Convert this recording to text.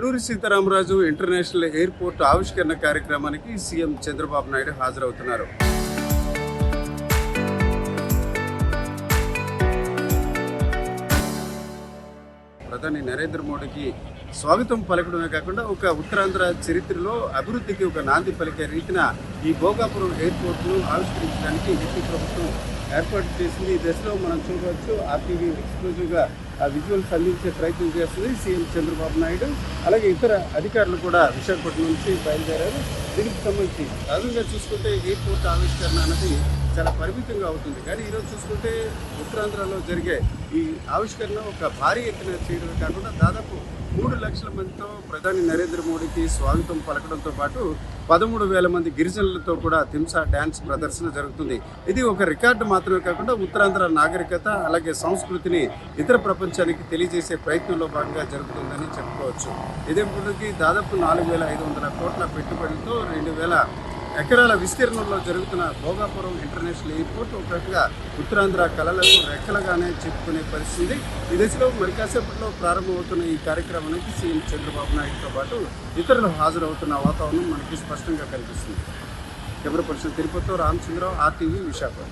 Alluri Sitaramaraju international airport ఆవిష్కరణ కార్యక్రమానికి CM Chandrababu Naidu హాజరవుతున్నారు. ప్రధాని నరేంద్ర మోడీకి స్వాగతం పలకడమే కాకుండా ఒక ఉత్తరాంధ్ర చరిత్రలో అభివృద్ధికి ఒక నాంది పలికే రీతిన ఈ భోగాపురం ఎయిర్పోర్ట్ను ఆవిష్కరించడానికి ఏపీ ప్రభుత్వం ఏర్పాటు చేసింది. ఈ దశలో మనం చూడవచ్చు ఆర్టీవీ ఎక్స్క్లూజివ్గా ఆ విజువల్స్ అందించే ప్రయత్నం చేస్తుంది సీఎం చంద్రబాబు నాయుడు. అలాగే ఇతర అధికారులు కూడా విశాఖపట్నం నుంచి బయలుదేరారు. దీనికి సంబంధించి సాధారణంగా చూసుకుంటే ఎయిర్పోర్ట్ ఆవిష్కరణ అన్నది చాలా పరిమితంగా అవుతుంది. కానీ ఈరోజు చూసుకుంటే ఉత్తరాంధ్రలో జరిగే ఈ ఆవిష్కరణ ఒక భారీ ఎత్తున చేయడమే కాకుండా దాదాపు 3 లక్షల మందితో ప్రధాని నరేంద్ర మోడీకి స్వాగతం పలకడంతో పాటు 13,000 మంది గిరిజనులతో కూడా తింసా డ్యాన్స్ ప్రదర్శన జరుగుతుంది. ఇది ఒక రికార్డు మాత్రమే కాకుండా ఉత్తరాంధ్ర నాగరికత అలాగే సంస్కృతిని ఇతర ప్రపంచానికి తెలియజేసే ప్రయత్నంలో భాగంగా జరుగుతుందని చెప్పుకోవచ్చు. ఇదేపటికి దాదాపు 4,500 కోట్ల పెట్టుబడితో 2,000 ఎకరాల విస్తీర్ణంలో జరుగుతున్న భోగాపురం ఇంటర్నేషనల్ ఎయిర్పోర్ట్ ఒక రకంగా ఉత్తరాంధ్ర కళలకు రెక్కలుగానే చెప్పుకునే పరిస్థితి. ఈ దశలో మరి కాసేపట్లో ప్రారంభమవుతున్న ఈ కార్యక్రమానికి సీఎం చంద్రబాబు నాయుడుతో పాటు ఇతరులు హాజరవుతున్న వాతావరణం మనకి స్పష్టంగా కనిపిస్తుంది. కెమెరా పర్సన్ తిరుపతితో రామచంద్రరావు, ఆర్టీవీ, విశాఖపట్నం.